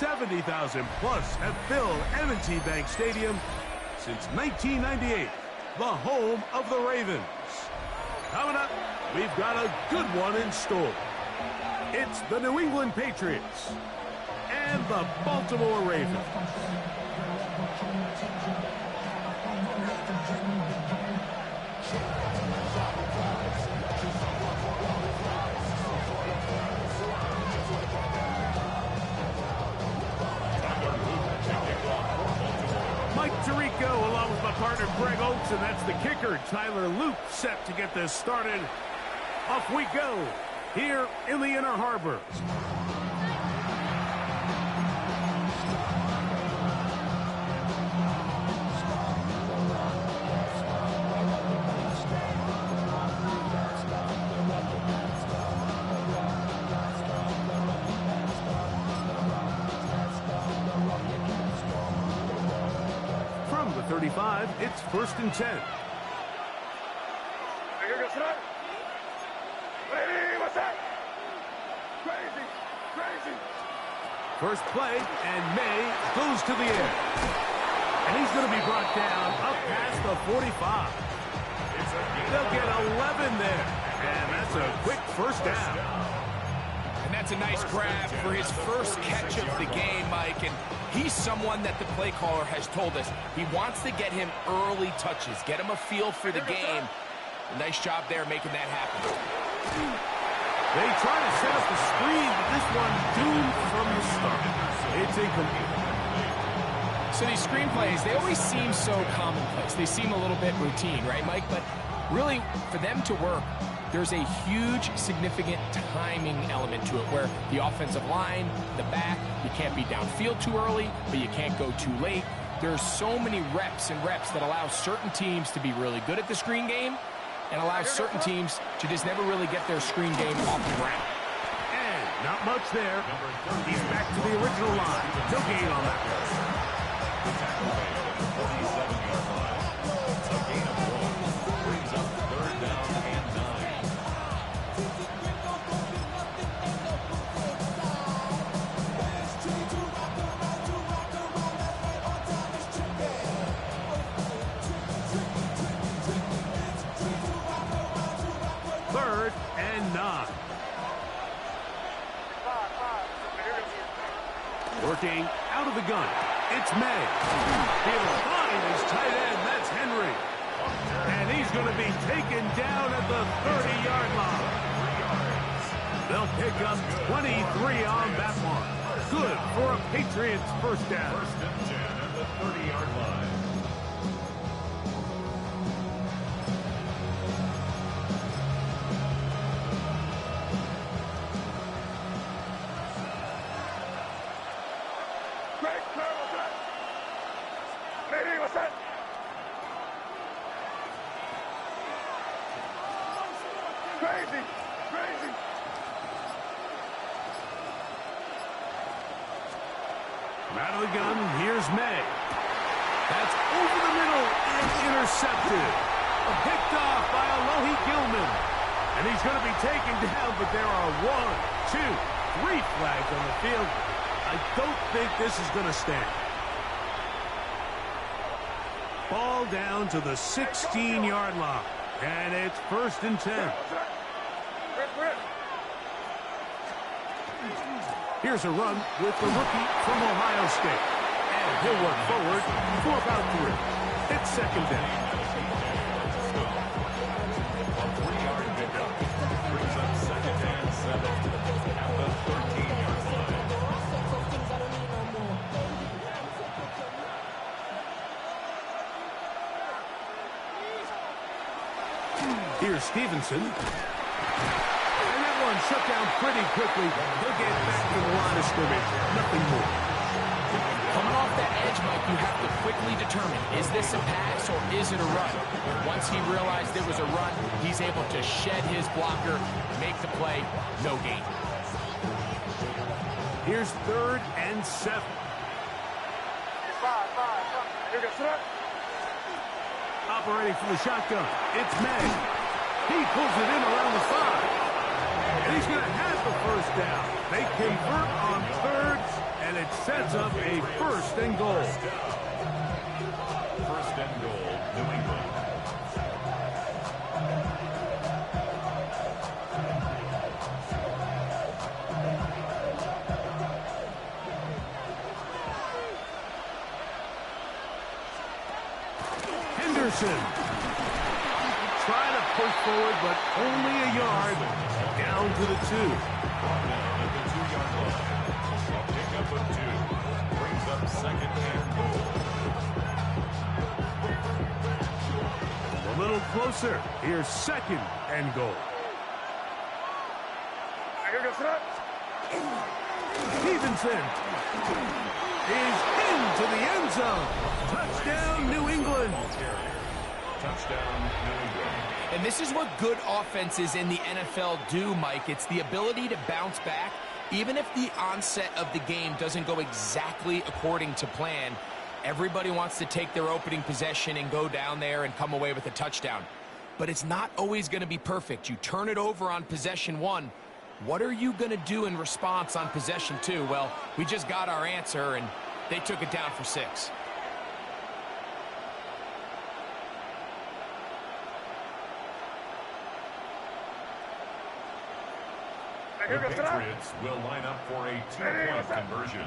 70,000 plus have filled M&T Bank Stadium since 1998, the home of the Ravens. Coming up, we've got a good one in store. It's the New England Patriots and the Baltimore Ravens. Mike Tirico along with my partner Greg Oates, and that's the kicker, Tyler Luke, set to get this started. Off we go here in the Inner Harbor. From the 35, it's 1st and 10. First play, and May goes to the air. And he's going to be brought down up past the 45. They'll get 11 there. And that's a quick first down. And that's a nice grab for his first catch of the game, Mike. And he's someone that the play caller has told us he wants to get him early touches, get him a feel for the game. A nice job there making that happen. They try to set up the screen, but this one doomed from the start. It's incomplete. So these screen plays, they always seem so commonplace. They seem a little bit routine, right, Mike? But really, for them to work, there's a huge, significant timing element to it where the offensive line, the back, you can't be downfield too early, but you can't go too late. There's so many reps and reps that allow certain teams to be really good at the screen game and allows certain teams to just never really get their screen game off the ground. And not much there. He's back to the original line. No gain on that one. Working out of the gun. It's May. He'll find his tight end. That's Henry. And he's going to be taken down at the 30-yard line. They'll pick up 23 on that one. Good for a Patriots first down. 1st and 10 at the 30-yard line. Out of the gun, here's May. That's over the middle and intercepted. Picked off by Alohi Gilman. And he's going to be taken down, but there are 1, 2, 3 flags on the field. I don't think this is going to stand. Ball down to the 16-yard line. And it's 1st and 10. Here's a run with the rookie from Ohio State. And he'll work forward for about 3. It's 2nd down. A 3-yard pickup brings up 2nd and 7 at the 13-yard line. Here's Stevenson. Shut down pretty quickly. He'll get back to the line of scrimmage. Nothing more. Coming off that edge, Mike, you have to quickly determine, is this a pass or is it a run? Once he realized it was a run, he's able to shed his blocker, make the play, no gain. Here's 3rd and 7. Operating from the shotgun, it's May. He pulls it in around the 5. And he's going to have the first down. They convert on 3rd And it sets up a first and goal. First and goal, New England. Henderson. Trying to push forward, but only a yard. Down to the 2. Brought down at the 2-yard line. A pickup of 2. Brings up second and goal. A little closer. Here's second and goal. Stevenson is into the end zone. Touchdown, New England. Touchdown, New England. And this is what good offenses in the NFL do, Mike. It's the ability to bounce back, even if the onset of the game doesn't go exactly according to plan. Everybody wants to take their opening possession and go down there and come away with a touchdown. But it's not always going to be perfect. You turn it over on possession 1. What are you going to do in response on possession 2? Well, we just got our answer, and they took it down for 6. The Patriots will line up for a 2-point conversion.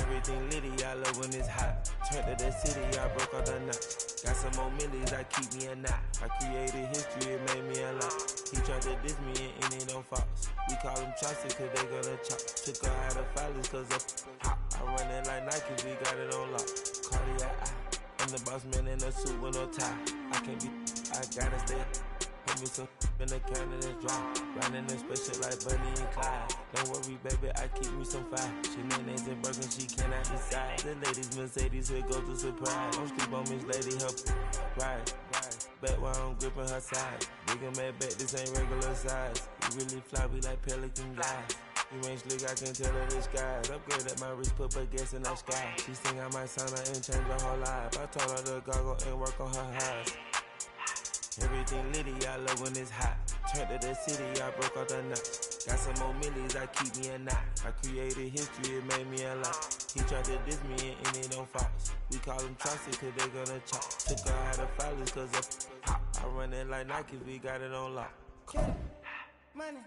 Everything litty, I love when it's hot. Turned to the city, I broke all the knots. Got some more millies, I keep me a knot. I created history, it made me a lot. He tried to diss me and it don't false. We call them chopsticks cause they gonna chop. Took her out of filers cause of hot. I run it like Nike, we got it on lock. Cardiac eye. I'm the boss man in a suit with no tie. I can't be, I gotta stay. Put me some in the can and it's dry. Riding in special like Bunny and Clyde. Don't worry, baby, I keep me some fire. Shenanigans and Birkin, she cannot decide. The ladies Mercedes here go to surprise. Don't sleep on Miss Lady, help ride. Back while I'm gripping her side. Big and mad back, this ain't regular size. We really fly, we like pelican guys. You ain't slick, I can tell her the skies. Upgrade at my wrist, put back gas in the sky. She sing I might sign her and change her whole life. I told her to goggle and work on her highs. Everything litty, I love when it's hot. Turned to the city, I broke all the knots. Got some more millies, I keep me a knot. I created history, it made me a lot. He tried to diss me and it don't false. We call them chopsticks cause they gonna chop. Took her out of filers cause of hot. I run it like Nike, we got it on lock. Money.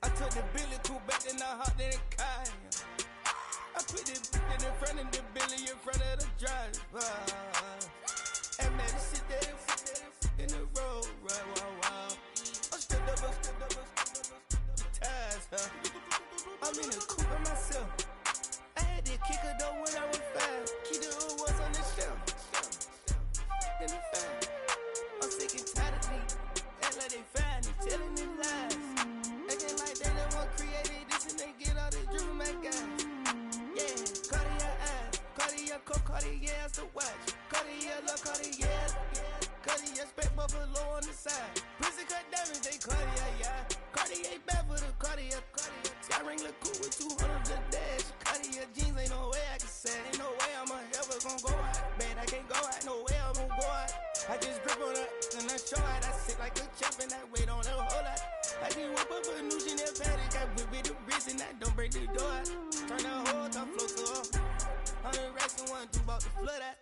I took the Billy Cool back and I hopped in the car. I put the in front of the Billy in front of the driver. And man, sit there in the road, right, wow. I stood up, ties, huh? I'm in the coupe by myself. I had that kicker though when I was 5. Key the was on the shelf. In the fan. I'm sick and tired of me. Act like they find it, telling them lies. Acting like they the one created this and they get all this driven my guys. Yeah, Cartier eyes, Cartier coat, Cartier as the watch. Cartier look, Cartier, Cartier spec buffalo on the side. Prison cut diamonds, they Cartier, yeah. Cartier bad for the Cartier. Sky ring look cool with 200 the dash. Cartier jeans, ain't no way I can say. Ain't no way I'm ever gonna go out. Man, I can't go out, no way I'm gonna go out. I just grip on her and I show out. I sit like a champ and I wait on her whole lot. I just whip up a new Chanel paddock. I whip with the wrist and I don't break the door out. Turn the whole top flow to her. 100 racks and 1, 2 about to flood out.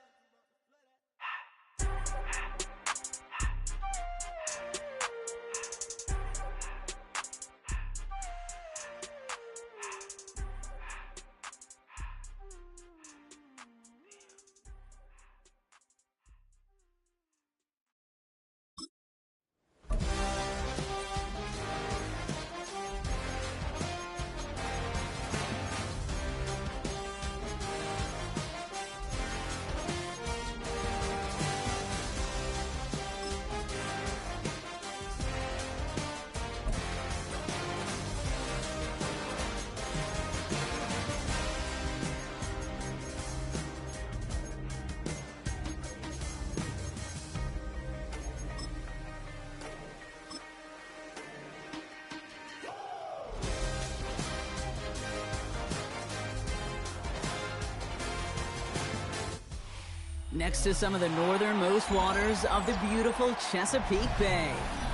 next to some of the northernmost waters of the beautiful Chesapeake Bay.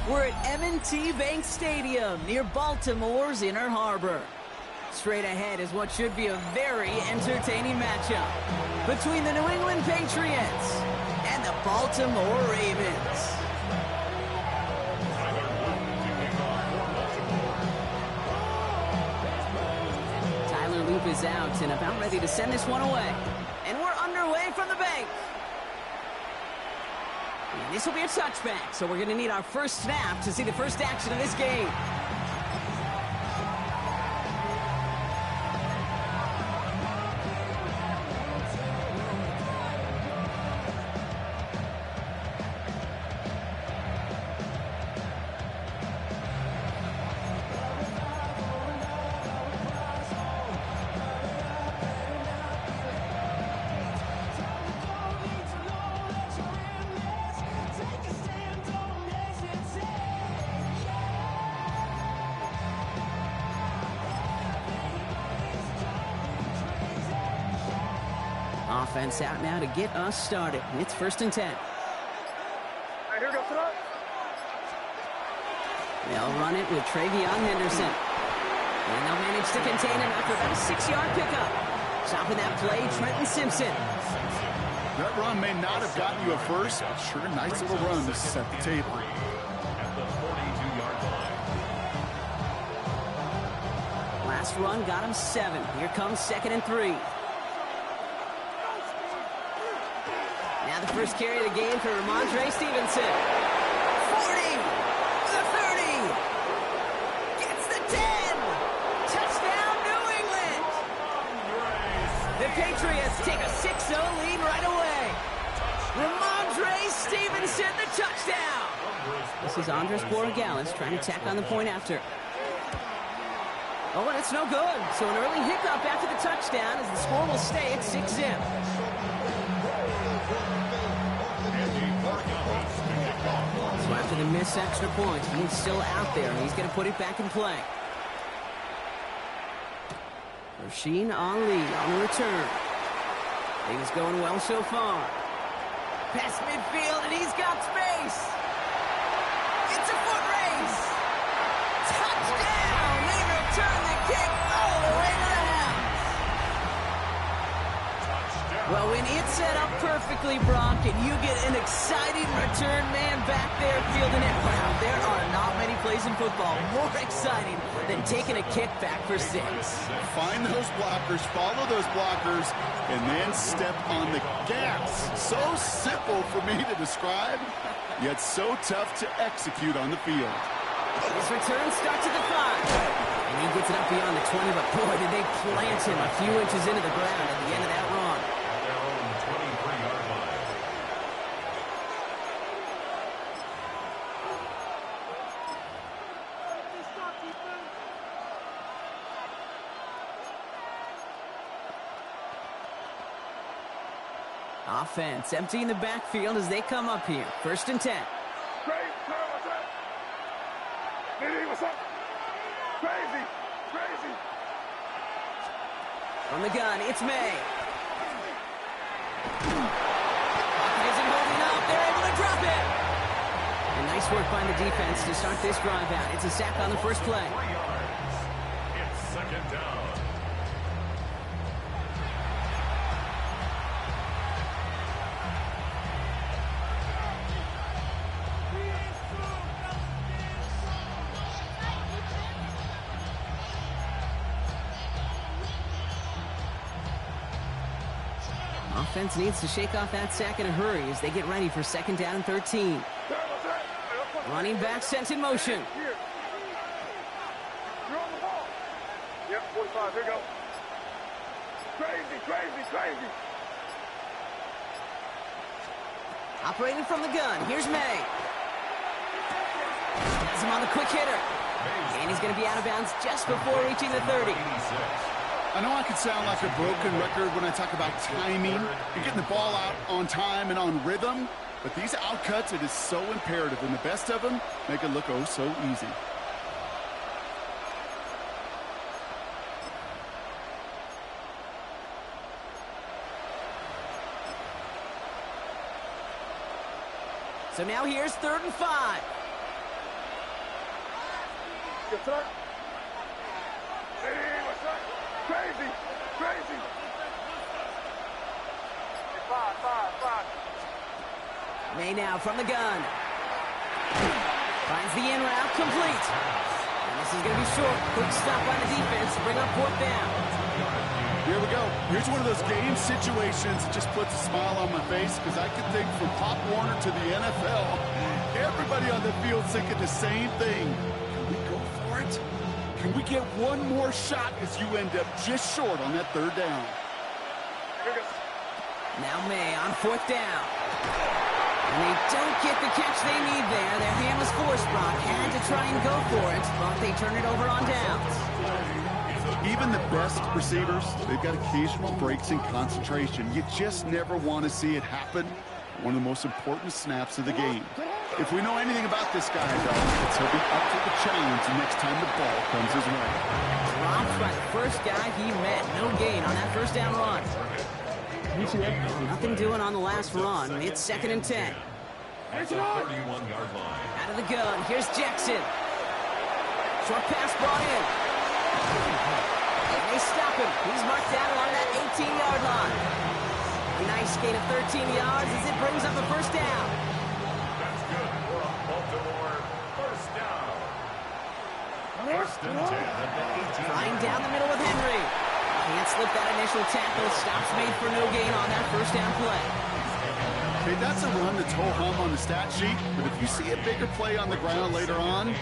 We're at M&T Bank Stadium near Baltimore's Inner Harbor. Straight ahead is what should be a very entertaining matchup between the New England Patriots and the Baltimore Ravens. Tyler Loop is out and about ready to send this one away. And we're underway from the bank. And this will be a touchback, so we're going to need our first snap to see the first action of this game. Offense out now to get us started. It's 1st and 10. All right, here we go. They'll run it with Travion Henderson. And they'll manage to contain him after about a 6-yard pickup. Stopping that play, Trenton Simpson. That run may not have gotten you a first, but sure, nice little run to set the table. At the 42-yard line. Last run got him 7. Here comes 2nd and 3. Now the first carry of the game for Ramondre Stevenson. 40, the 30, gets the 10. Touchdown, New England. The Patriots take a 6-0 lead right away. Ramondre Stevenson, the touchdown. This is Andres Borregales trying to tack on the point after. Oh, and it's no good. So an early hiccup after the touchdown as the score will stay at 6-0. So after the missed extra point, he's still out there, and he's going to put it back in play. Rasheen Ali on the return. Things going well so far. Past midfield, and he's got space. It's a foot race. Touchdown! They return the kick all the way to the house. Well, when it's set up perfectly, Brock, and you get an exciting return man back there fielding it, wow, there are not many plays in football more exciting than taking a kick back for 6. Find those blockers, follow those blockers, and then step on the gas. So simple for me to describe, yet so tough to execute on the field. His return starts at the 5. And he gets it up beyond the 20, but boy, did they plant him a few inches into the ground at the end of that run. Their own 23-yard line. Offense emptying the backfield as they come up here. 1st and 10. What's up? Crazy. From the gun, it's May. Pocket isn't holding up. They're able to drop it. And nice work by the defense to start this drive out. It's a sack on the first play. 3 yards. It's 2nd down. Offense needs to shake off that sack in a hurry as they get ready for 2nd down and 13. Running back sent in motion. Here. You're on the ball. Yep, 45. Here you go. Crazy. Operating from the gun. Here's May. Has him on the quick hitter. And he's going to be out of bounds just before reaching the 30. 86. I know I could sound like a broken record when I talk about timing and getting the ball out on time and on rhythm, but these outcuts, it is so imperative, and the best of them make it look oh so easy. So now here's 3rd and 5. Yes, sir. Hey, what's up? Crazy. Crazy. Five. May now from the gun. Finds the in route, complete. And this is going to be short. Quick stop by the defense to bring up 4th down. Here we go. Here's one of those game situations that just puts a smile on my face because I can think from Pop Warner to the NFL, everybody on the field thinking the same thing. Can we go for it? Can we get one more shot as you end up just short on that 3rd down? Now May on 4th down. And they don't get the catch they need there. Their hand was forced, Brock. Had to try and go for it, but they turn it over on downs. Even the best receivers, they've got occasional breaks in concentration. You just never want to see it happen. One of the most important snaps of the game. If we know anything about this guy, though, it's he'll be up to the challenge the next time the ball comes his way. Dropped by the first guy he met. No gain on that 1st down run. Nothing doing on the last run. It's 2nd and 10. At the 31-yard line. Out of the gun. Here's Jackson. Short pass brought in. And they stop him. He's marked down along that 18-yard line. A nice gain of 13 yards as it brings up a 1st down. That's good for a Baltimore 1st down. 1st and 10 at the 18. Flying down the middle with Henry. Can't slip that initial tackle. Stops made for no gain on that 1st down play. Okay, that's a run that's ho-hum on the stat sheet, but if you see a bigger play on the ground later on,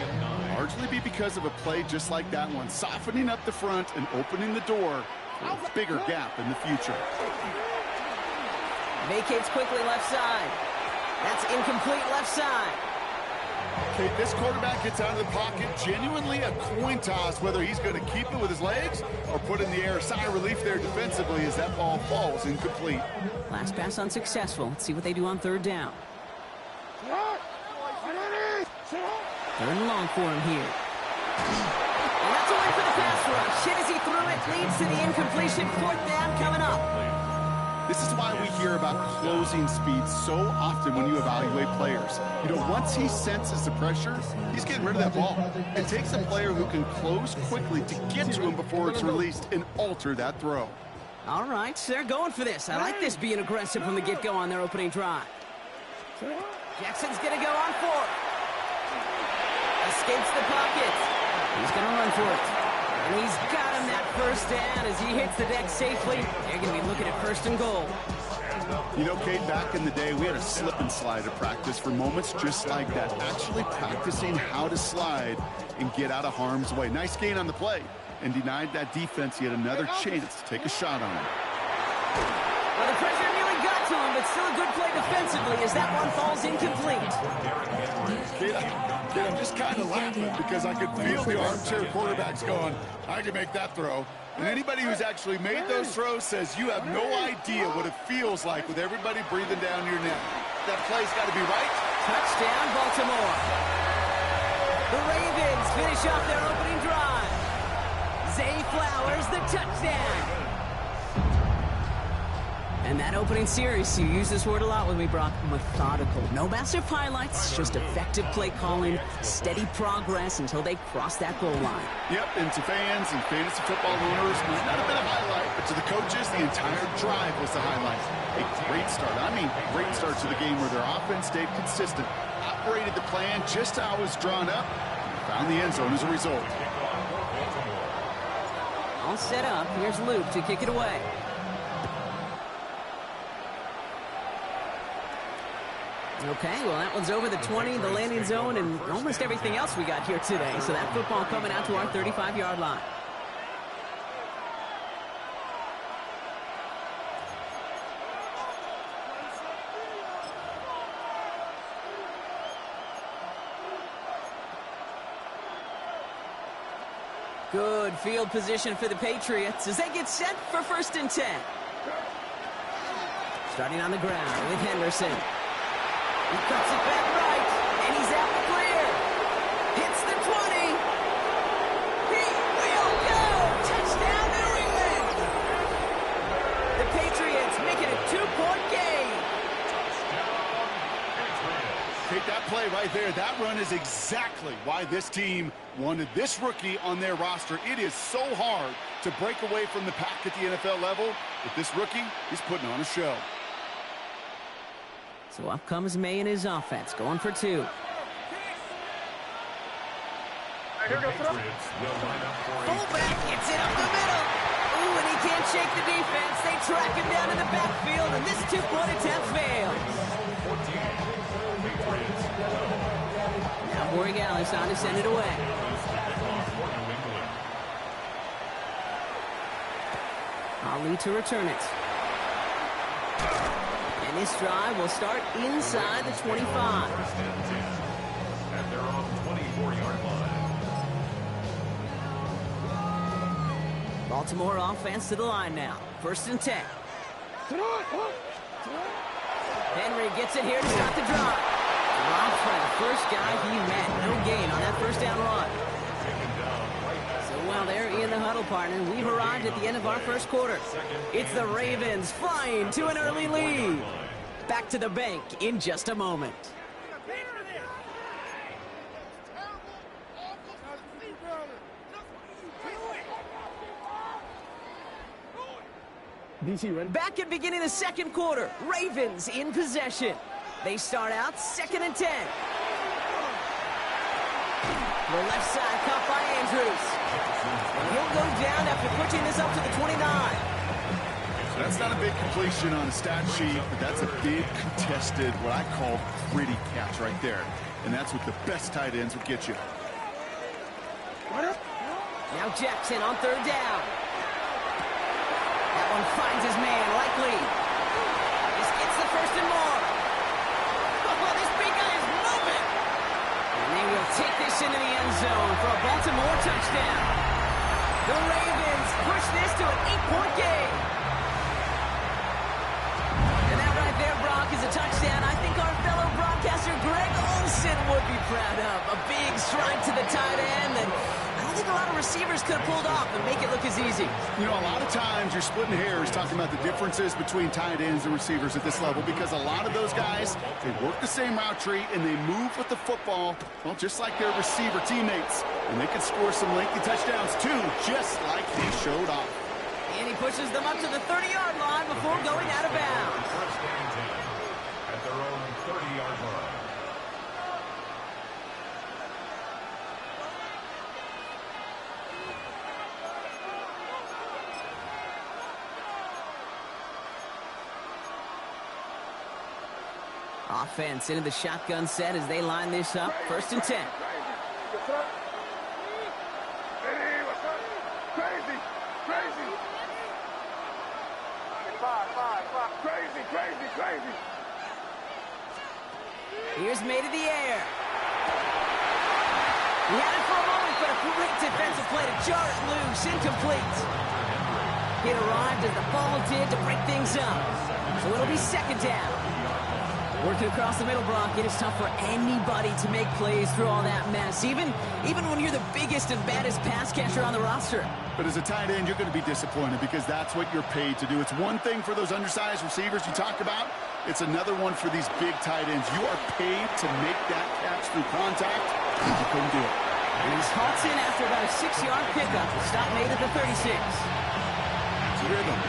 largely be because of a play just like that one, softening up the front and opening the door for a bigger gap in the future. Vacates quickly left side. That's incomplete left side. Okay, this quarterback gets out of the pocket, genuinely a coin toss whether he's going to keep it with his legs or put in the air. Sigh of relief there defensively as that ball falls incomplete. Last pass unsuccessful. Let's see what they do on 3rd down. 3rd and long for him here. And that's away for the pass rush. Hit as he threw it. Leads to the incompletion. 4th down coming up. This is why we hear about closing speed so often when you evaluate players. You know, once he senses the pressure, he's getting rid of that ball. It takes a player who can close quickly to get to him before it's released and alter that throw. All right, they're going for this. I like this being aggressive from the get-go on their opening drive. Jackson's going to go on 4th. Escapes the pocket. He's going to run for it. And he's got him that 1st down as he hits the deck safely. They're going to be looking at 1st and goal. You know, Kate, back in the day, we had a slip and slide at practice for moments just like that. Actually practicing how to slide and get out of harm's way. Nice gain on the play and denied that defense yet another chance to take a shot on him. Well, the pressure nearly got to him, but still a good play defensively as that one falls incomplete. Kate, I'm just kind of laughing because I could feel the armchair quarterbacks going, I can make that throw. And anybody who's actually made those throws says you have no idea what it feels like with everybody breathing down your neck. That play's got to be right. Touchdown, Baltimore. The Ravens finish off their opening drive. Zay Flowers, the touchdown. And that opening series, you use this word a lot with me, Brock, methodical. No massive highlights, just effective play calling, steady progress until they cross that goal line. Yep, and to fans and fantasy football owners, might not have been a highlight, but to the coaches, the entire drive was the highlight. A great start. I mean, great start to the game where their offense stayed consistent, operated the plan just how it was drawn up, and found the end zone as a result. All set up. Here's Luke to kick it away. Okay, well, that one's over the 20, the landing zone, and almost everything else we got here today. So that football coming out to our 35-yard line. Good field position for the Patriots as they get set for 1st and 10. Starting on the ground with Henderson. He cuts it back right, and he's out the clear. Hits the 20. He will go. Touchdown, New England. The Patriots make it a 2-point game. Okay, play right there. That run is exactly why this team wanted this rookie on their roster. It is so hard to break away from the pack at the NFL level, but this rookie is putting on a show. So up comes May in his offense, going for two. Fullback gets it up the middle. Ooh, and he can't shake the defense. They track him down in the backfield, and this two-point attempt fails. Now Borregales on to send it away. Ali to return it. And this drive will start inside the 25. At their own 24-yard line. Baltimore offense to the line now. 1st and 10. Henry gets it here to start the drive. Dropped by the first guy he met. No gain on that first down run. So while they're in the huddle, partner, we've arrived at the end of our first quarter. It's the Ravens flying to an early lead. Back to the bank in just a moment. Back at beginning the second quarter, Ravens in possession. They start out 2nd and 10. The left side caught by Andrews. And he'll go down after pushing this up to the 29. So that's not a big completion on a stat sheet, but that's a big contested, what I call gritty catch right there. And that's what the best tight ends will get you. Now Jackson on 3rd down. That one finds his man, Likely. This gets the 1st and more. Oh, this big guy is moving. And they will take this into the end zone for a Baltimore touchdown. The Ravens push this to an 8-point game. And that right there, Brock, is a touchdown I think our fellow broadcaster Greg Olsen would be proud of. A big stride to the tight end, and I don't think a lot of receivers could have pulled off and make it look as easy. You know, a lot of times you're splitting hairs talking about the differences between tight ends and receivers at this level because a lot of those guys, they work the same route tree and they move with the football, well, just like their receiver teammates. And they can score some lengthy touchdowns too, just like he showed off. And he pushes them up to the 30-yard line before going out of bounds. First and 10 at their own 30-yard line. Offense into the shotgun set as they line this up. 1st and 10. Crazy. Here's May to the air. He had it for a moment, but a great defensive play to jar it loose. Incomplete. It arrived as the ball did to break things up. So it'll be 2nd down. Working across the middle, Brock, it is tough for anybody to make plays through all that mess, even when you're the biggest and baddest pass catcher on the roster. But as a tight end, you're going to be disappointed because that's what you're paid to do. It's one thing for those undersized receivers you talk about. It's another one for these big tight ends. You are paid to make that catch through contact, and you couldn't do it. And he's halts in after about a 6-yard pickup. Stop made at the 36. It's rhythm.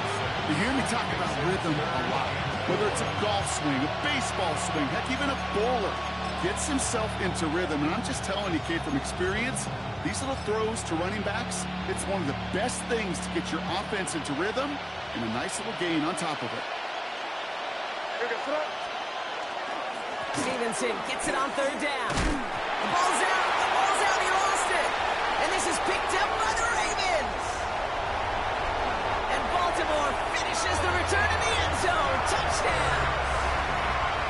You hear me talk about rhythm a lot. Whether it's a golf swing, a baseball swing, heck, even a bowler gets himself into rhythm. And I'm just telling you, kid, from experience, these little throws to running backs, it's one of the best things to get your offense into rhythm and a nice little gain on top of it. Stevenson gets it on 3rd down. The ball's out, he lost it. And this is picked up by the Ravens. And Baltimore finishes the return in the end zone. Touchdown.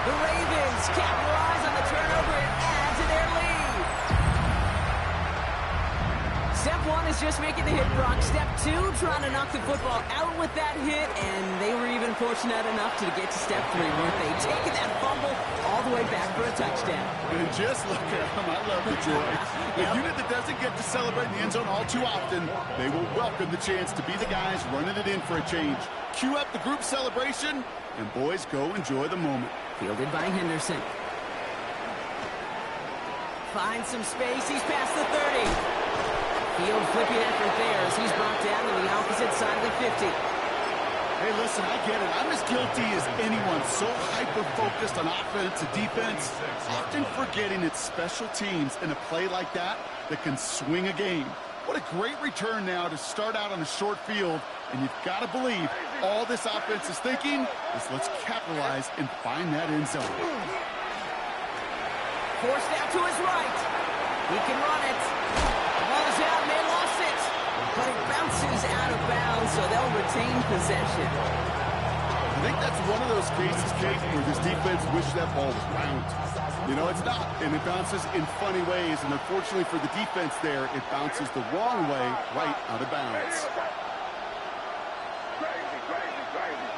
The Ravens capitalize on the turnover and add to their lead. Step 1 is just making the hit, Brock. Step 2, trying to knock the football out with that hit, and they were even fortunate enough to get to step 3, weren't they? Taking that fumble all the way back for a touchdown. And just look at them. I love the joy. The unit that doesn't get to celebrate in the end zone all too often, they will welcome the chance to be the guys running it in for a change. Cue up the group celebration, and boys, go enjoy the moment. Fielded by Henderson. finds some space. He's past the 30. Field flipping effort there as he's brought down to the opposite side of the 50. Hey, listen, I get it. I'm as guilty as anyone. So hyper-focused on offense and defense, often forgetting it's special teams in a play like that that can swing a game. What a great return now to start out on a short field, and you've got to believe all this offense is thinking is let's capitalize and find that end zone. Forced out to his right. He can run it. The ball is out, and they lost it. But it bounces out of bounds, so they'll retain possession. I think that's one of those cases, Kate, where this defense wished that ball was round. You know, it's not, and it bounces in funny ways, and unfortunately for the defense there, it bounces the wrong way right out of bounds. Crazy, crazy, crazy.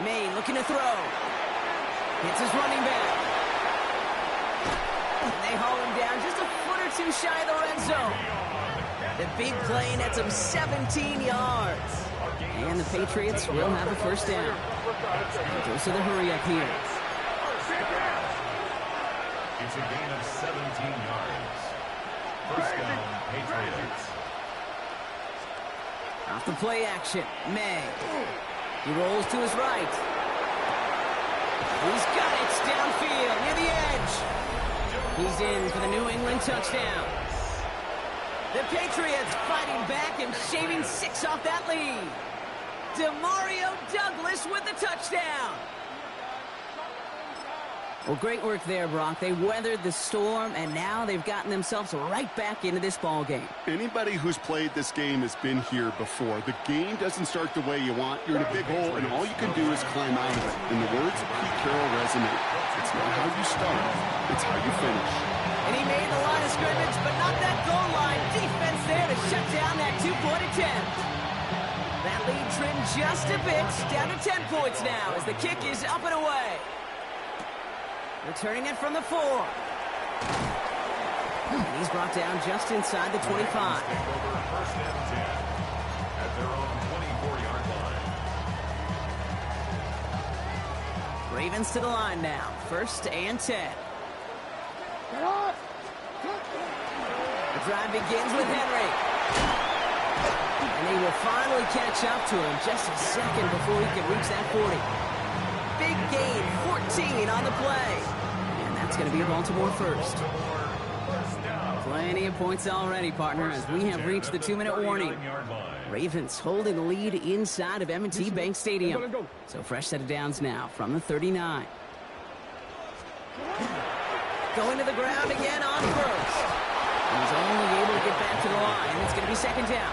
Maine looking to throw. Hits his running back. And they haul him down just a foot or two shy of the red zone. The big play nets him 17 yards. And the Patriots will have a first down. Goes to the hurry up here. It's a gain of 17 yards. First down, Patriots. Off the play action, May. He rolls to his right. He's got it downfield near the edge. He's in for the New England touchdown. The Patriots fighting back and shaving 6 off that lead. Demario Douglas with the touchdown. Well, great work there, Brock. They weathered the storm, and now they've gotten themselves right back into this ball game. Anybody who's played this game has been here before. The game doesn't start the way you want. You're in a big hole, and all you can do is climb out of it. In the words of Pete Carroll resonate, it's not how you start, it's how you finish. And he made the line of scrimmage, but not that goal line. Defense there to shut down that 2-point attempt. That lead trimmed just a bit, down to 10 points now as the kick is up and away. Returning it from the 4. And he's brought down just inside the 25. First and 10 at their own 24-yard line. Ravens to the line now. First and 10. The drive begins with Henry. And he will finally catch up to him just a second before he can reach that 40. Big gain, 14 on the play. And that's going to be a Baltimore first. Plenty of points already, partner, as we have reached the 2-minute warning. Ravens holding the lead inside of M&T Bank Stadium. So fresh set of downs now from the 39. Going to the ground again on first. And he's only able to get back to the line. It's going to be second down.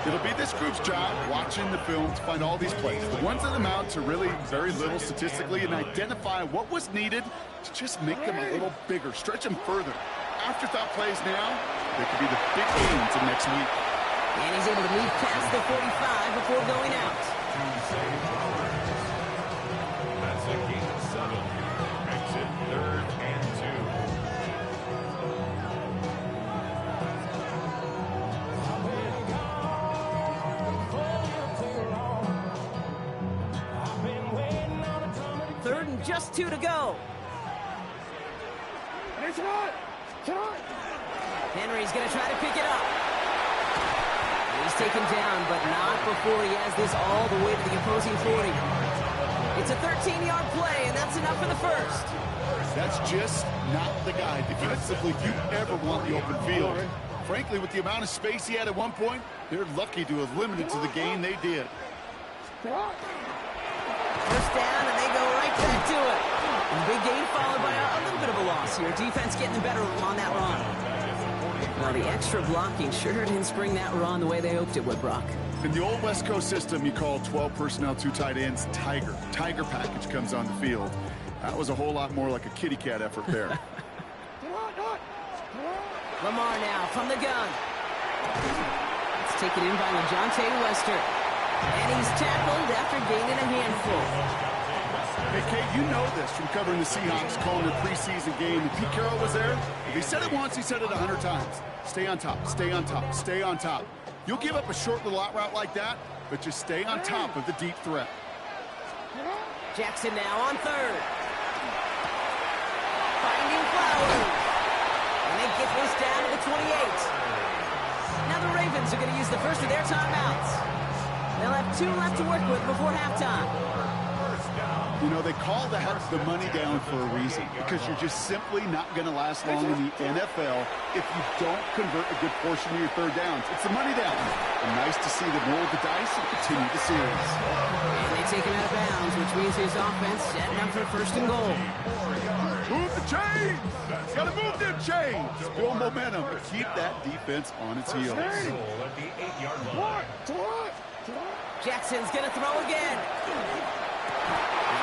It'll be this group's job watching the film to find all these plays. The ones that amount to really very little statistically and identify what was needed to just make them a little bigger, stretch them further. Afterthought plays now, they could be the big gains of next week. And he's able to move past the 45 before going out. That's a gain of 7. Exit 3rd and 2. Third and just 2 to go. Henry's going to try to pick it up. He's taken down, but not before he has this all the way to the opposing 40. It's a 13-yard play, and that's enough for the first. That's just not the guy defensively you ever want the open field. Frankly, with the amount of space he had at one point, they're lucky to have limited to the gain they did. First down, and they go right back to it. And big gain followed by a little bit of a loss here. Defense getting the better of them on that run. Well, the extra blocking sure didn't spring that run the way they hoped it would, Brock. In the old West Coast system, you call 12 personnel, 2 tight ends, Tiger. Tiger package comes on the field. That was a whole lot more like a kitty cat effort there. Lamar now from the gun. It's taken in by LaJohntay Wester. And he's tackled after gaining a handful. Hey, Kate, you know this from covering the Seahawks, calling their preseason game. If Pete Carroll was there, if he said it once, he said it 100 times. Stay on top, stay on top, stay on top. You'll give up a short little out route like that, but just stay on top of the deep threat. Jackson now on third. Finding Flowers. And they get this down to the 28. Now the Ravens are going to use the first of their timeouts. They'll have 2 left to work with before halftime. You know, they call that the money down for a reason, because you're just simply not going to last long in the NFL if you don't convert a good portion of your third downs. It's the money down. And nice to see them roll the dice and continue the series. And they take him out of bounds, which means his offense setting up for first and goal. Move the chains! Got to move them chains! Build momentum and keep that defense on its heels. At the 8-yard line. Jackson's going to throw again.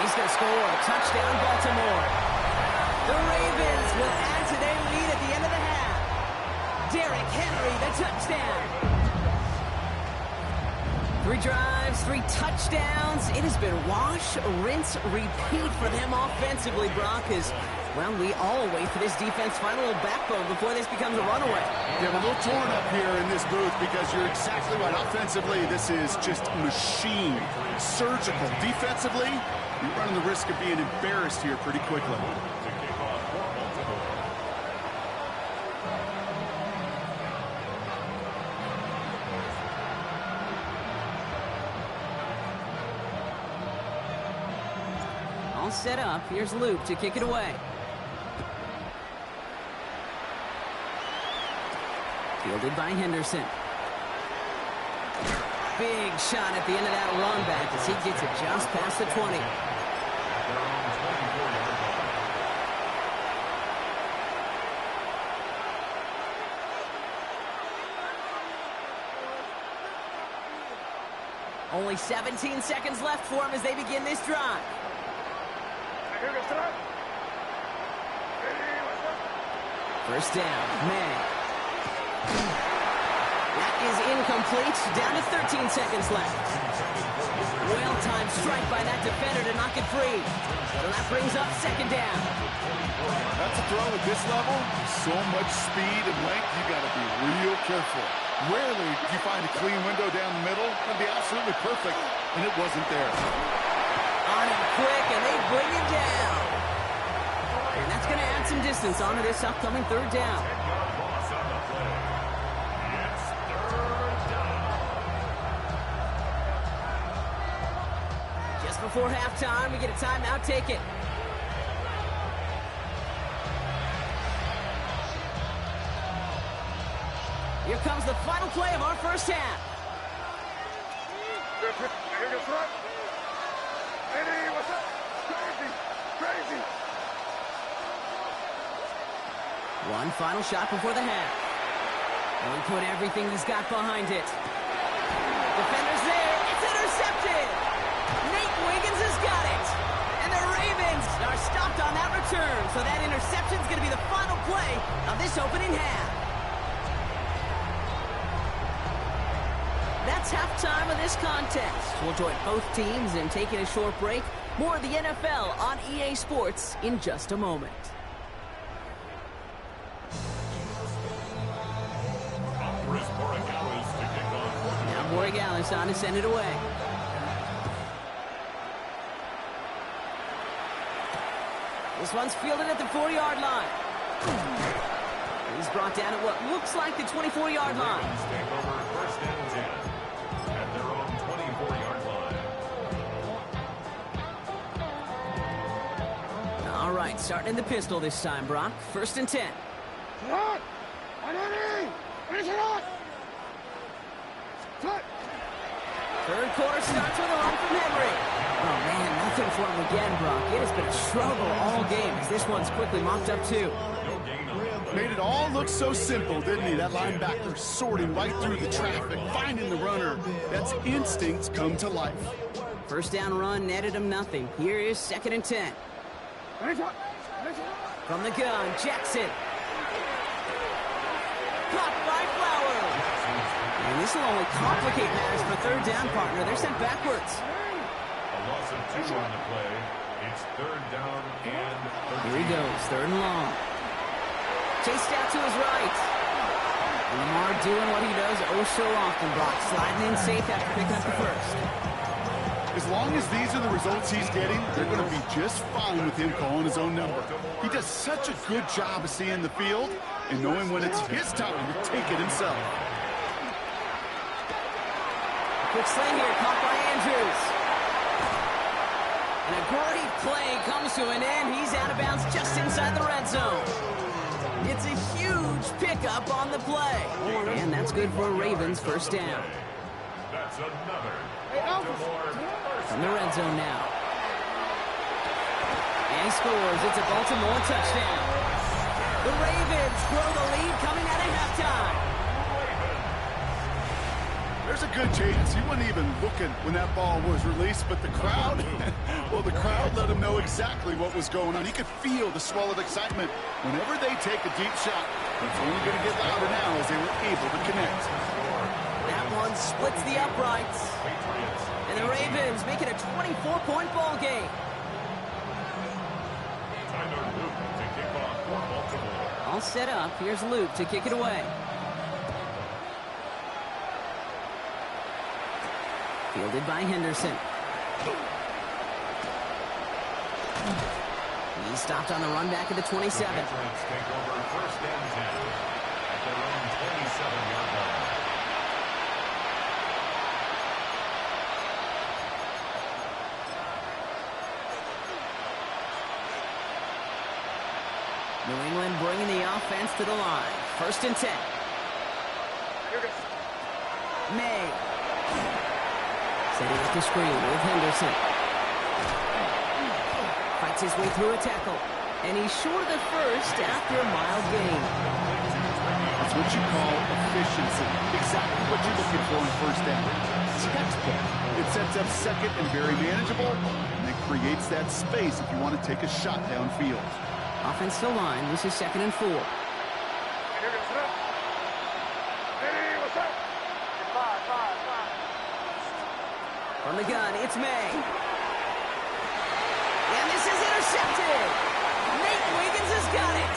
He's going to score a touchdown, Baltimore. The Ravens will add to their lead at the end of the half. Derrick Henry, the touchdown. 3 drives, 3 touchdowns. It has been wash, rinse, repeat for them offensively, Brock, as, well, we all wait for this defense to find a little backbone before this becomes a runaway. Yeah, I'm a little torn up here in this booth because you're exactly right. Offensively, this is just machine, surgical. Defensively, you're running the risk of being embarrassed here pretty quickly. All set up. Here's Luke to kick it away. Fielded by Henderson. Big shot at the end of that run back as he gets it just past the 20. Only 17 seconds left for him as they begin this drive. First down, May. That is incomplete. Down to 13 seconds left. Well-timed strike by that defender to knock it free. So that brings up second down. That's a throw at this level. So much speed and length, you got to be real careful. Rarely do you find a clean window down the middle. It'd be absolutely perfect, and it wasn't there. On him quick, and they bring him down. And that's going to add some distance onto this upcoming third down. Just before halftime, we get a timeout taken. Here comes the final play of our first half. One final shot before the half. And we put everything he's got behind it. Defender's there. It's intercepted. Nate Wiggins has got it. And the Ravens are stopped on that return. So that interception's going to be the final play of this opening half. That's halftime of this contest. We'll join both teams in taking a short break. More of the NFL on EA Sports in just a moment. Now Borregales on to send it away. This one's fielded at the 4-yard line. He's brought down at what looks like the 24-yard line. Take over first and 10 at their own 24-yard line. All right, starting in the pistol this time, Brock. First and 10. Third quarter starts with a run from Henry. Oh, man, nothing for him again, Brock. It has been a struggle all game as this one's quickly mopped up, too. Made it all look so simple, didn't he? That linebacker sorting right through the traffic, finding the runner. That's instincts come to life. First down run netted him nothing. Here is second and 10. From the gun, Jackson. Caught by Flowers. And this will only complicate matters for third down, partner. They're sent backwards. A loss of 2 on the play. It's third down and 13. Here he goes, third and long. Chased out to his right. And Lamar doing what he does oh so often, Brock. Sliding in safe after picking up the first. As long as these are the results he's getting, they're going to be just fine with him calling his own number. He does such a good job of seeing the field and knowing when it's his time to take it himself. Quick sling here, caught by Andrews. And a great play comes to an end. He's out of bounds just inside the red zone. It's a huge pickup on the play. And that's good for Ravens first down. That's another Baltimore first From the red zone now. And he scores. It's a Baltimore touchdown. The Ravens grow the lead coming out of halftime. There's a good chance he wasn't even looking when that ball was released, but the crowd, well, the crowd let him know exactly what was going on. He could feel the swell of excitement whenever they take a deep shot. It's only going to get louder now as they were able to connect. That one splits the uprights. And the Ravens make it a 24-point ball game. Tyler Luke to kick off for Baltimore. All set up. Here's Luke to kick it away. Fielded by Henderson. He's stopped on the run back at the 27. The Patriots take over first and 10 at their own 27-yard line. New England bringing the offense to the line. First and 10. May. Setting up the screen with Henderson. Fights his way through a tackle. And he's short of the first after a mild gain. That's what you call efficiency. Exactly what you're looking for in first down. Textbook. It sets up second and very manageable, and it creates that space if you want to take a shot downfield. Offensive line. This is 2nd and 4. Hey, what's up? Five. From the gun, it's May. And this is intercepted. Nate Wiggins has got it.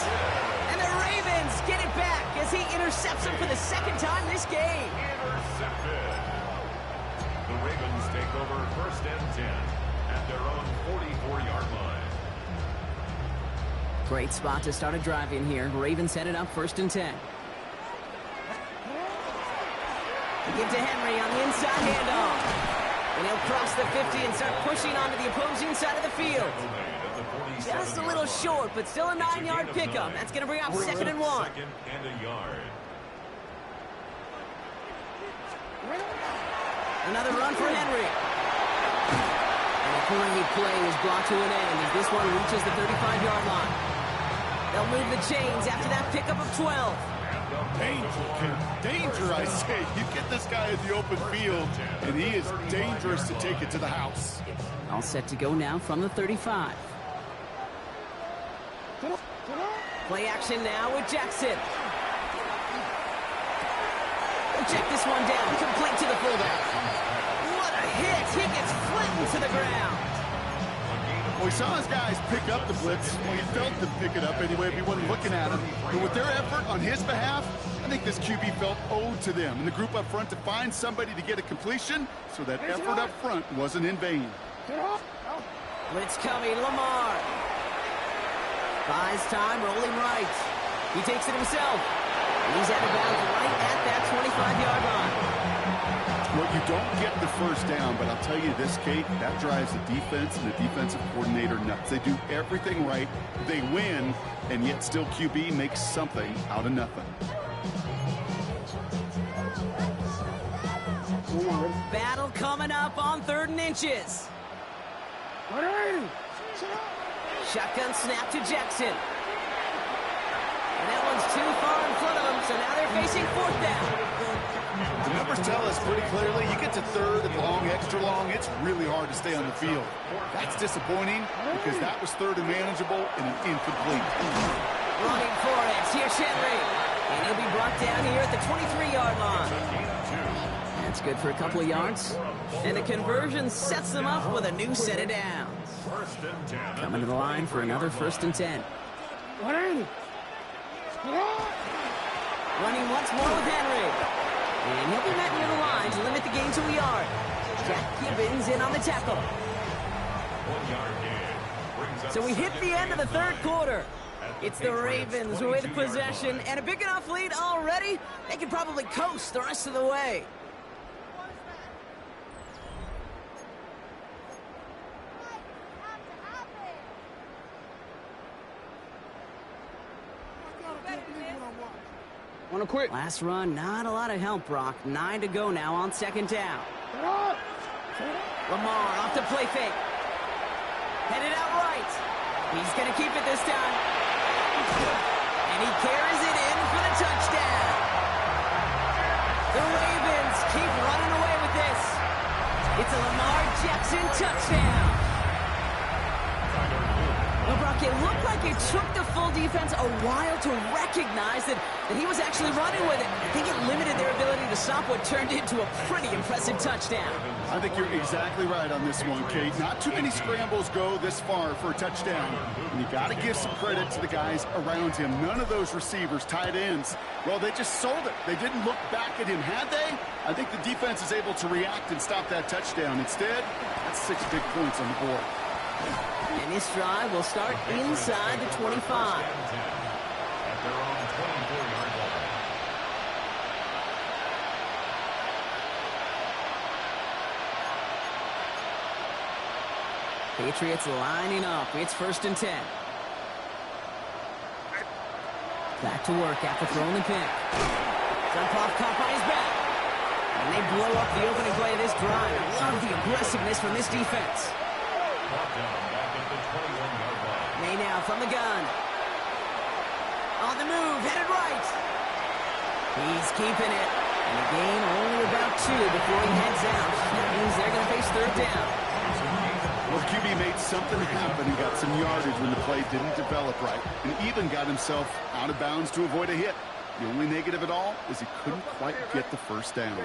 And the Ravens get it back as he intercepts him for the second time this game. Intercepted. The Ravens take over first and 10 at their own 44-yard line. Great spot to start a drive in here. Ravens headed up first and 10. They give to Henry on the inside handoff. And he'll cross the 50 and start pushing onto the opposing side of the field. Just a little short, but still a 9-yard pickup. That's going to bring up 2nd and 1. Second and a yard. Another run for Henry. And a great play is brought to an end as this one reaches the 35-yard line. They'll move the chains after that pickup of 12. Danger, I say. You get this guy in the open field, and he is dangerous to take it to the house. All set to go now from the 35. Play action now with Jackson. They'll check this one down, complete to the fullback. What a hit! He gets flattened to the ground. Well, he saw his guys pick up the blitz. Well, he felt them pick it up anyway if he wasn't looking at him. But with their effort on his behalf, I think this QB felt owed to them and the group up front to find somebody to get a completion, so that effort up front wasn't in vain. Blitz coming, Lamar. Buys time, rolling right. He takes it himself. He's out of bounds right at that 25-yard line. Well, you don't get the first down, but I'll tell you this, Kate, that drives the defense and the defensive coordinator nuts. They do everything right. They win, and yet still QB makes something out of nothing. Battle coming up on 3rd and inches. Shotgun snap to Jackson. And that one's too far in front of them, so now they're facing 4th down. The numbers tell us pretty clearly, you get to 3rd and long, extra long, it's really hard to stay on the field. That's disappointing because that was 3rd and manageable and an incomplete. Running for it, here's Henry. And he'll be brought down here at the 23-yard line. That's good for a couple of yards. And the conversion sets them up with a new set of downs. First and 10. Coming to the line for another 1st and 10. Running once more with Henry. And he'll be met near the line to limit the gain to a yard. Jack Gibbons in on the tackle. 1 yard gain. Brings up So we hit the end of the third quarter. At It's the Patriots' Ravens with 22-yard possession line. and a big enough lead already. They can probably coast the rest of the way. Wanna quit? Last run, not a lot of help, Brock. 9 to go now on second down. Lamar off the play fake. Headed out right. He's going to keep it this time. And he carries it in for the touchdown. The Ravens keep running away with this. It's a Lamar Jackson touchdown. Well, Brock, it looked like it took the full defense a while to recognize that he was actually running with it. I think it limited their ability to stop what turned into a pretty impressive touchdown. I think you're exactly right on this one, Kate. Not too many scrambles go this far for a touchdown. And you got to give some credit to the guys around him. None of those receivers, tight ends, well, they just sold it. They didn't look back at him, had they? I think the defense is able to react and stop that touchdown. Instead, that's 6 big points on the board. And this drive will start inside the 25. At their own 24-yard line. Patriots lining up. It's 1st and 10. Back to work after throwing the pick. Jump off, caught by his back. And they blow up the opening play of this drive. I love the aggressiveness from this defense. Brought down back at the 21-yard line. May now from the gun. On the move, headed right. He's keeping it. And a gain only about 2 before he heads out. That means they're going to face 3rd down. Well, QB made something happen and got some yardage when the play didn't develop right, and even got himself out of bounds to avoid a hit. The only negative at all is he couldn't quite get the first down.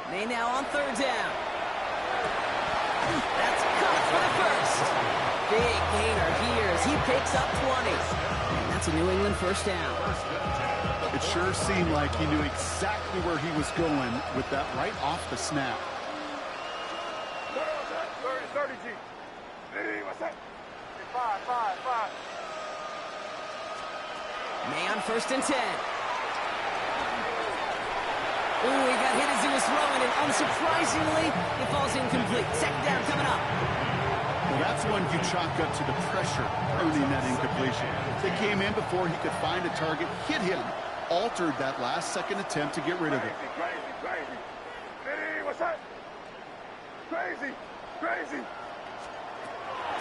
May now on 3rd down. That's caught for the first. Big gainer here as he picks up 20. And that's a New England 1st down. It sure seemed like he knew exactly where he was going with that right off the snap. 30, G. Hey, what's that? 5. May on 1st and 10. Ooh, he got hit as he was throwing, and unsurprisingly, it falls incomplete. 2nd down coming up. Well, that's one you chalk up to the pressure earning that incompletion. They came in before he could find a target, hit him, altered that last-second attempt to get rid of it. Crazy. Hey, what's that? Crazy.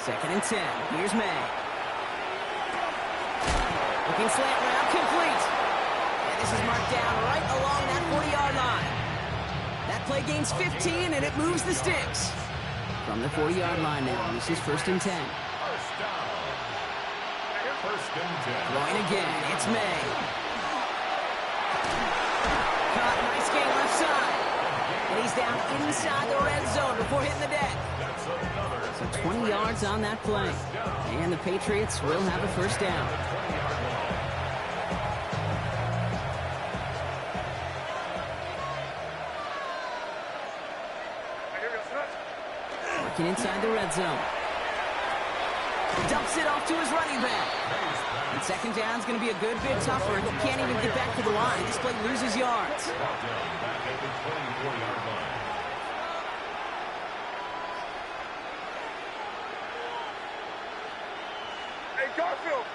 2nd and 10. Here's May. Looking slant route, complete. And this is marked down right along that 40-yard line. That play gains 15, and it moves the sticks. From the 40-yard line now, this is 1st and 10. First down. 1st and 10. Going again, it's May. Caught, nice gain left side. And he's down inside the red zone before hitting the deck. That's another. So 20 yards on that play. And the Patriots will have a 1st down. 20-yard line. Working inside the red zone. Dumps it off to his running back. And 2nd down's going to be a good bit tougher. He can't even get back to the line. This play loses yards. Brought down back at the 24-yard line. Hey, Garfield.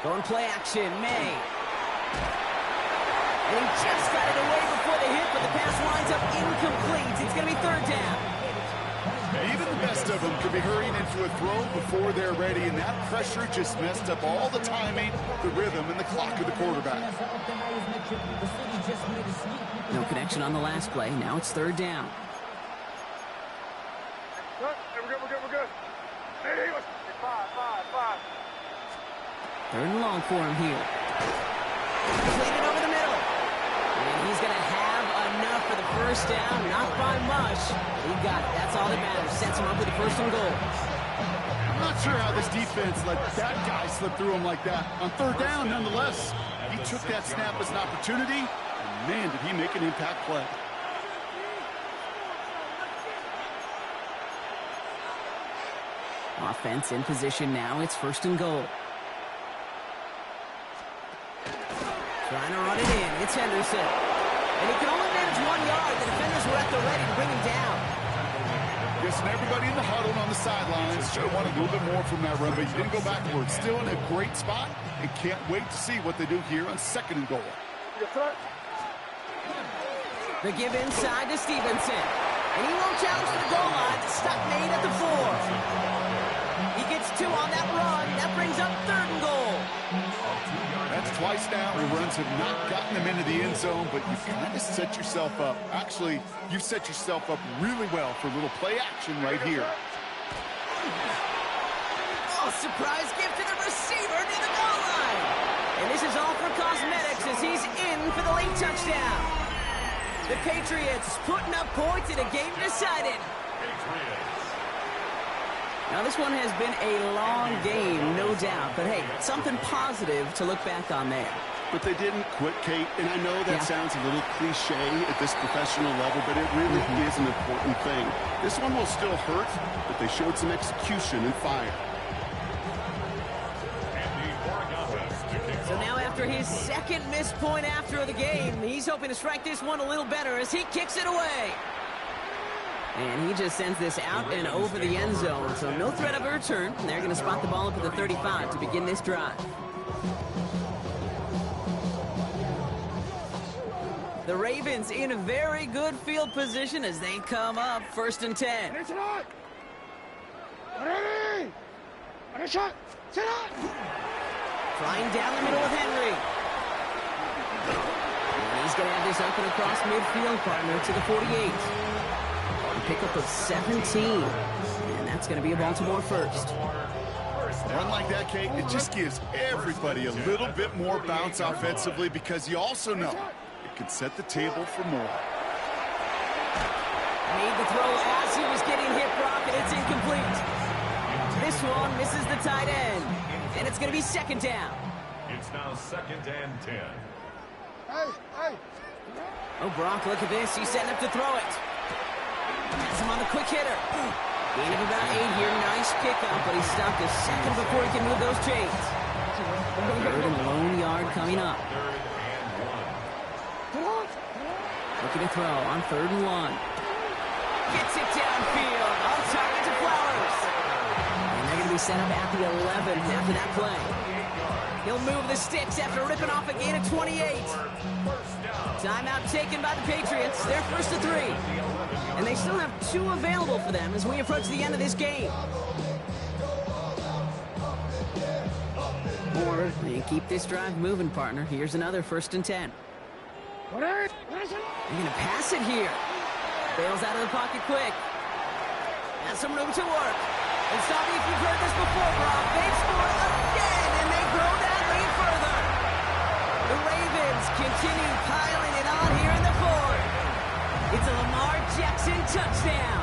Going play action, May. And he just got it away before the hit, but the pass winds up incomplete. It's going to be 3rd down. Even the best of them could be hurrying into a throw before they're ready, and that pressure just messed up all the timing, the rhythm, and the clock of the quarterback. No connection on the last play. Now it's 3rd down. We're good. Hey, what's 5. 3rd and long for him here. Played it over the middle. And he's going to have enough for the 1st down. Not by much. He got it. That's all that matters. Sets him up with the 1st and goal. I'm not sure how this defense let that guy slip through him like that. On third down, nonetheless, he took that snap as an opportunity, and man, did he make an impact play. Offense in position now. It's 1st and goal. Trying to run it in. It's Henderson. And he can only manage 1 yard. The defenders were at the ready to bring him down. Yes, and everybody in the huddle on the sidelines should have wanted a little bit more from that run, but he didn't go backwards. Still in a great spot, and can't wait to see what they do here on 2nd and goal. The give inside to Stevenson. And he won't challenge to the goal line. Stop made at the 4. He gets 2 on that run. That brings up 3rd and goal. That's twice now where runs have not gotten them into the end zone, but you kind of set yourself up. Actually, you set yourself up really well for a little play action right here. Oh, surprise gift to the receiver near the goal line. And this is all for cosmetics as he's in for the late touchdown. The Patriots putting up points in a game decided. Now, this one has been a long game, no doubt. But, hey, something positive to look back on there. But they didn't quit, Kate, and I know that sounds a little cliche at this professional level, but it really is an important thing. This one will still hurt, but they showed some execution and fire. So now after his 2nd missed point after the game, he's hoping to strike this one a little better as he kicks it away. And he just sends this out and over the end zone, so no threat of a return. They're going to spot the ball up at the 35 to begin this drive. The Ravens in a very good field position as they come up 1st and 10. Flying down the middle with Henry. And he's going to have this up and across midfield, partner, to the 48. A pickup of 17. And that's going to be a Baltimore first. A run like that, Kate, it just gives everybody a little bit more bounce offensively because you also know it can set the table for more. Made the throw as he was getting hit, Brock, and it's incomplete. This one misses the tight end. And it's going to be 2nd down. It's now 2nd and 10. Oh, Brock, look at this. He's setting up to throw it. That's him on the quick hitter. Gain of about 8 here. Nice pickup, but he stopped a second before he can move those chains. 3rd and lone yard coming up. Looking to throw on 3rd and 1. Gets it downfield. On target to Flowers. And they're going to be set up at the 11 after that play. He'll move the sticks after ripping off a gain of 28. Timeout taken by the Patriots. They're 1st to 3. And they still have 2 available for them as we approach the end of this game. Or they keep this drive moving, partner. Here's another 1st and 10. They're going to pass it here. Bails out of the pocket quick. Has some room to work. And stop me if you've heard this before, Brock. They've scored again, and they grow that lead further. The Ravens continue piling it on here in the 4th. It's a Lamar Jackson touchdown.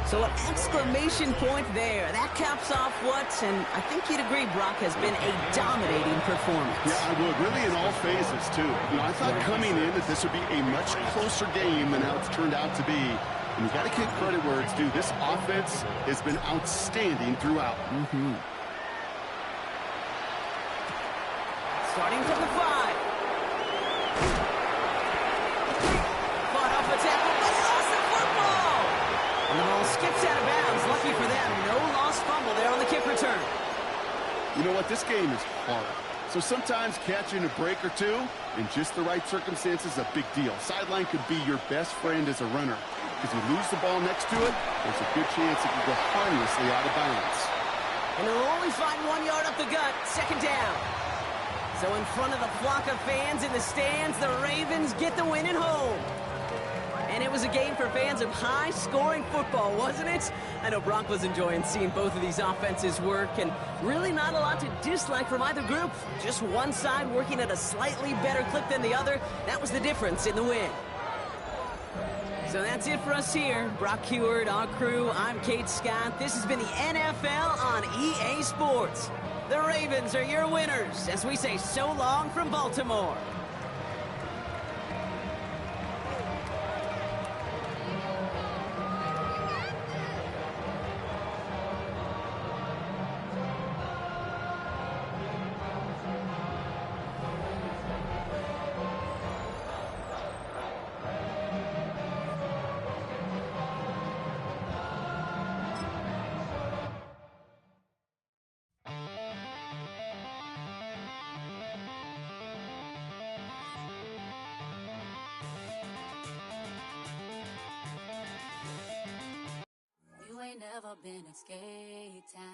So an exclamation point there. That caps off what, and I think you'd agree, Brock, has been a dominating performance. Yeah, I would. Really in all phases, too. You know, I thought coming in that this would be a much closer game than how it's turned out to be. And you got to give credit where it's due. This offense has been outstanding throughout. Starting from the 5. Fought off a tackle, but lost the football. And the ball skips out of bounds. Lucky for them, no lost fumble there on the kick return. You know what? This game is hard. So sometimes catching a break or two in just the right circumstances is a big deal. Sideline could be your best friend as a runner. Because you lose the ball next to it, there's a good chance it can go harmlessly out of bounds. And they'll only find 1 yard up the gut, 2nd down. So in front of the flock of fans in the stands, the Ravens get the win at home. And it was a game for fans of high-scoring football, wasn't it? I know Brock was enjoying seeing both of these offenses work, and really not a lot to dislike from either group. Just one side working at a slightly better clip than the other. That was the difference in the win. So that's it for us here. Brock Heward, our crew, I'm Kate Scott. This has been the NFL on EA Sports. The Ravens are your winners as we say so long from Baltimore. You ain't never been at skate town.